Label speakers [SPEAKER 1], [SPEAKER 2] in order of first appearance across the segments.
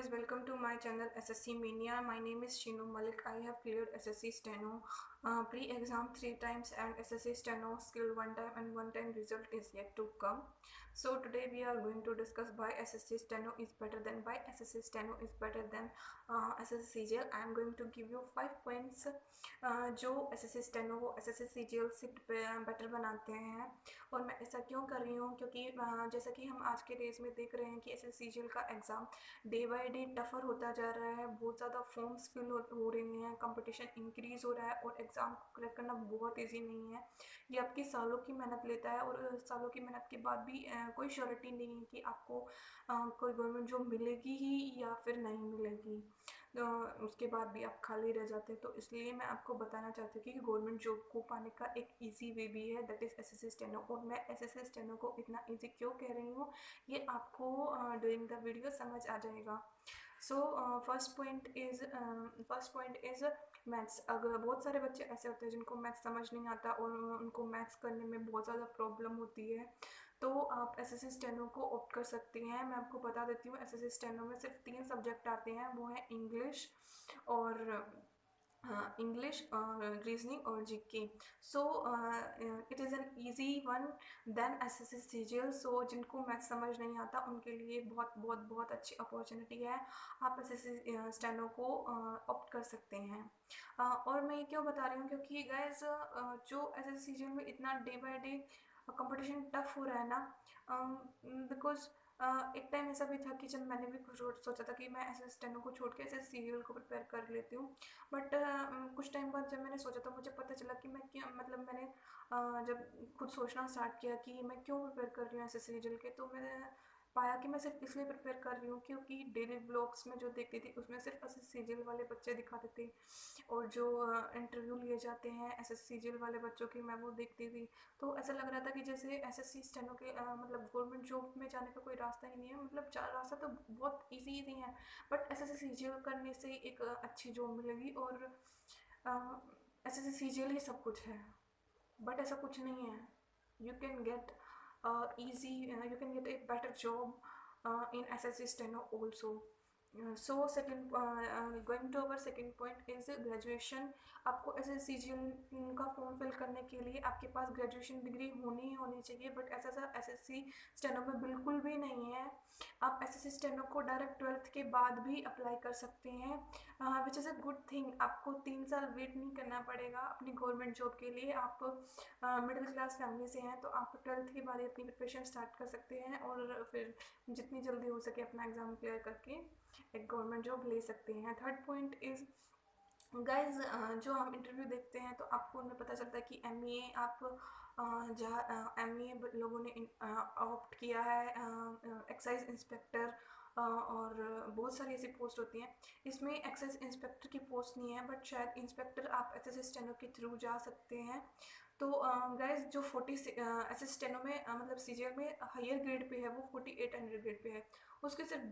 [SPEAKER 1] guys, welcome to my channel SSC Mania. My name is Shinu Malik. I have cleared SSC Steno pre-exam 3 times and SSC Steno skill 1 time, and 1 time result is yet to come. So today we are going to discuss why SSC Steno is better than SSC CGL. I am going to give you 5 points जो SSC Steno को SSC CGL से better बनाते हैं। और मैं ऐसा क्यों कर रही हूँ, क्योंकि जैसा कि हम आज के डेज में देख रहे हैं कि SSC CGL का एग्ज़ाम डे बाय डे टफ़र होता जा रहा है। बहुत ज़्यादा फॉर्म्स फिल हो रही हैं, कंपटीशन इंक्रीज़ हो रहा है और एग्ज़ाम को क्रैक करना बहुत ईजी नहीं है। ये आपकी सालों की मेहनत लेता है और सालों की मेहनत के बाद भी कोई श्योरिटी नहीं है कि आपको कोई गवर्नमेंट जॉब मिलेगी ही या फिर नहीं मिलेगी। तो उसके बाद भी आप खाली रह जाते हैं। तो इसलिए मैं आपको बताना चाहती हूँ कि गवर्नमेंट जॉब को पाने का एक ईजी वे भी है, दैट इज़ SSC स्टेनो। और मैं SSC स्टेनो को इतना ईजी क्यों कह रही हूँ, ये आपको ड्यूरिंग द वीडियो समझ आ जाएगा। So first point is maths. अगर बहुत सारे बच्चे ऐसे होते हैं जिनको मैथ्स समझ नहीं आता और उनको मैथ्स करने में बहुत ज़्यादा प्रॉब्लम होती है, तो आप SSC स्टेनो को ऑप्ट कर सकती हैं। मैं आपको बता देती हूँ, SSC स्टेनो में सिर्फ 3 सब्जेक्ट आते हैं, वो है इंग्लिश और रीजनिंग और GK. So it is an easy one then SSC CGL। So जिनको मैथ समझ नहीं आता उनके लिए बहुत बहुत बहुत अच्छी अपॉर्चुनिटी है। आप SSC स्टेनो को ऑप्ट कर सकते हैं। और मैं ये क्यों बता रही हूँ, क्योंकि गाइज जो SSC CGL में इतना day by day competition tough हो रहा है ना, बिकॉज एक टाइम ऐसा भी था कि जब मैंने भी कुछ सोचा था कि मैं SSC स्टेनो को छोड़ के SSC CGL को प्रिपेयर कर लेती हूँ। बट कुछ टाइम बाद जब मैंने सोचा तो मुझे पता चला कि मैं क्यों, मतलब मैंने जब खुद सोचना स्टार्ट किया कि मैं क्यों प्रिपेयर कर रही हूँ SSC CGL के, तो मैंने पाया कि मैं सिर्फ इसलिए प्रिपेयर कर रही हूँ क्योंकि डेली ब्लॉग्स में जो देखती थी उसमें सिर्फ SSC CGL वाले बच्चे दिखाते थे, और जो इंटरव्यू लिए जाते हैं SSC CGL वाले बच्चों की मैं वो देखती थी। तो ऐसा लग रहा था कि जैसे SSC स्टेनो के मतलब गवर्नमेंट जॉब में जाने का कोई रास्ता ही नहीं है। मतलब रास्ता तो बहुत ईजी है, बट SSC CGL करने से एक अच्छी जॉब मिलेगी और SSC CGL ही सब कुछ है, बट ऐसा कुछ नहीं है। You can get you can get a better job in SSC Steno also. So second, going to our second point is graduation. आपको SSC CGL का फॉर्म फिल करने के लिए आपके पास ग्रेजुएशन डिग्री होनी ही होनी चाहिए, बट ऐसा SSC स्टेनो में बिल्कुल भी नहीं है। आप SSC स्टेनो को डायरेक्ट 12th के बाद भी अप्लाई कर सकते हैं, which is a good thing. आपको 3 साल वेट नहीं करना पड़ेगा अपनी गवर्नमेंट जॉब के लिए। आप मिडिल क्लास फैमिली से हैं तो आप 12th के बाद ही अपनी प्रिपरेशन स्टार्ट कर सकते हैं और फिर जितनी जल्दी हो सके अपना एग्ज़ाम क्लियर करके एक गवर्नमेंट जॉब ले सकते हैं। थर्ड पॉइंट इज़ गाइज, जो हम इंटरव्यू देखते हैं तो आपको उनमें पता चलता है कि MA आप जहाँ MA लोगों ने ऑप्ट किया है एक्साइज इंस्पेक्टर और बहुत सारी ऐसी पोस्ट होती हैं। इसमें एक्साइज इंस्पेक्टर की पोस्ट नहीं है, बट शायद इंस्पेक्टर आप SSC स्टेनो के थ्रू जा सकते हैं। तो गाइज जो 40 SSC स्टेनो में मतलब CGL में हायर ग्रेड पे है वो 4800 ग्रेड पे है। उसके सिर्फ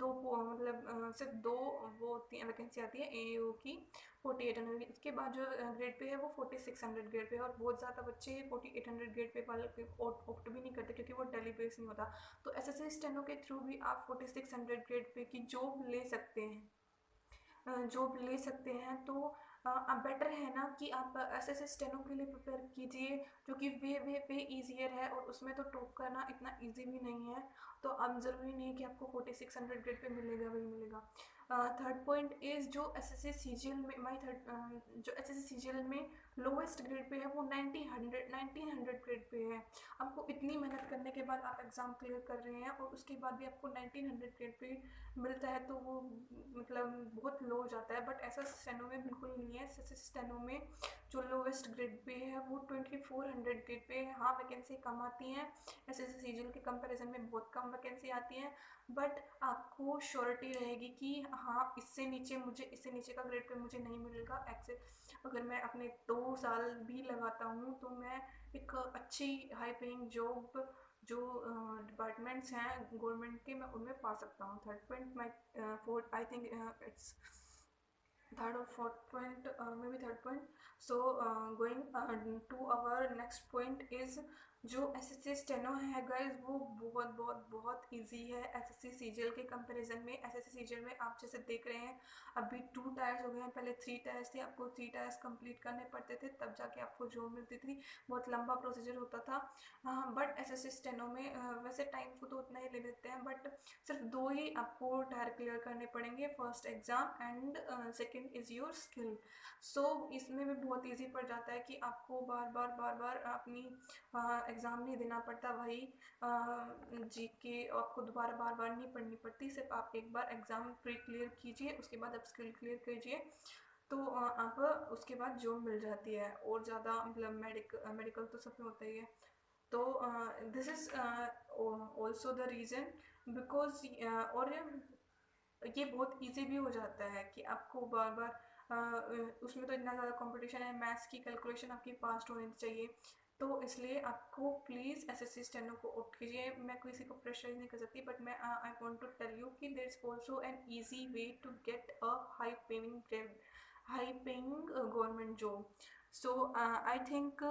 [SPEAKER 1] सिर्फ दो वो होती हैं, वैकेंसी आती है AAO की 4800। इसके बाद जो ग्रेड पे है वो 4600 ग्रेड पे है, और बहुत ज़्यादा बच्चे 4800 ग्रेड पे वाले पे ऑप्ट भी नहीं करते क्योंकि वो डेली बेस नहीं होता। तो SSC स्टेनो के थ्रू भी आप 4600 ग्रेड पे की जॉब ले सकते हैं, तो अब बेटर है ना कि आप SSC स्टेनो के लिए प्रिपेयर कीजिए, जो कि वे ईजियर है और उसमें तो टॉप करना इतना ईजी भी नहीं है। तो अब ज़रूरी नहीं है कि आपको 4600 ग्रेड पे मिलेगा वही मिलेगा। थर्ड पॉइंट इज़ जो SSC CGL में जो SSC CGL में लोवेस्ट ग्रेड पे है वो 1900 ग्रेड पे है। आपको इतनी मेहनत करने के बाद आप एग्ज़ाम क्लियर कर रहे हैं और उसके बाद भी आपको 1900 ग्रेड पे मिलता है, तो वो मतलब बहुत लो हो जाता है। बट ऐसा स्टेनो में बिल्कुल नहीं है। SSC स्टेनो में जो लोवेस्ट ग्रेड पे है वो 2400 ग्रेड पे है। हाँ, वैकेंसी कम आती हैं, SSC CGL के कंपैरिजन में बहुत कम वैकेंसी आती हैं, बट आपको श्योरिटी रहेगी कि हाँ इससे नीचे का ग्रेड पे मुझे नहीं मिलेगा। अगर मैं अपने 2 साल भी लगाता हूँ तो मैं एक अच्छी हाई पेइंग जॉब जो डिपार्टमेंट्स हैं गवर्नमेंट के, मैं उनमें पा सकता हूँ। Third point my fourth, I think it's third or fourth point, maybe third point. So going to our next point is जो एसएससी स्टेनो है गाइस वो बहुत बहुत बहुत इजी है एसएससी सीजीएल के कंपैरिजन में। एसएससी सीजीएल में आप जैसे देख रहे हैं अभी 2 टायर्स हो गए हैं, पहले 3 टायर्स थे, आपको 3 टायर्स कंप्लीट करने पड़ते थे तब जाके आपको जॉब मिलती थी, बहुत लंबा प्रोसीजर होता था। बट एसएससी स्टेनो में वैसे टाइम को तो उतना ही ले लेते हैं, बट सिर्फ 2 ही आपको टायर क्लियर करने पड़ेंगे, first exam and second is your skill. So इसमें भी बहुत ईजी पड़ जाता है कि आपको बार बार अपनी एग्ज़ाम नहीं देना पड़ता, वही जीके आपको दोबारा बार बार नहीं पढ़नी पड़ती, सिर्फ आप एक बार एग्ज़ाम प्री क्लियर कीजिए, उसके बाद आप स्किल क्लियर कीजिए, तो आप उसके बाद जॉब मिल जाती है। और ज़्यादा मतलब मेडिकल तो सब में होता ही है। तो this is also the reason because और ये बहुत इजी भी हो जाता है कि आपको बार बार उसमें तो इतना ज़्यादा कंपटीशन है, मैथ्स की कैलकुलेशन आपकी फास्ट होनी चाहिए, तो इसलिए आपको प्लीज़ एसएससी स्टेनो को ऑप्ट कीजिए। मैं किसी को प्रेशराइज नहीं कर सकती, बट मैं I want to tell you कि there is also an easy way to get a high paying government job. So I think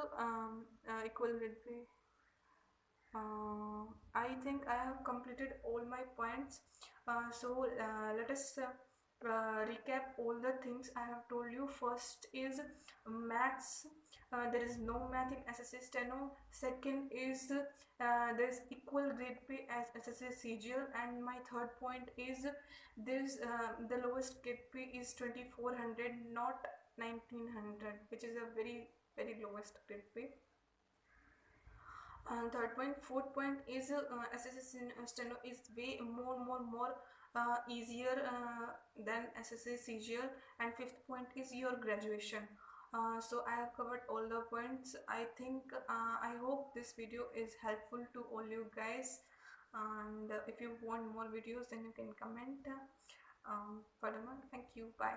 [SPEAKER 1] equal will be I think I have completed all my points. Let us recap all the things I have told you. First is maths. There is no math in SSC Steno. Second is there is equal grade pay as SSC CGL. And my third point is this the lowest grade pay is 2400, not 1900, which is a very lowest grade pay. Third point, fourth point is SSC Steno is way more easier than SSC CGL, and fifth point is your graduation. So I have covered all the points. I think I hope this video is helpful to all you guys, and if you want more videos then you can comment. Furthermore, thank you, bye.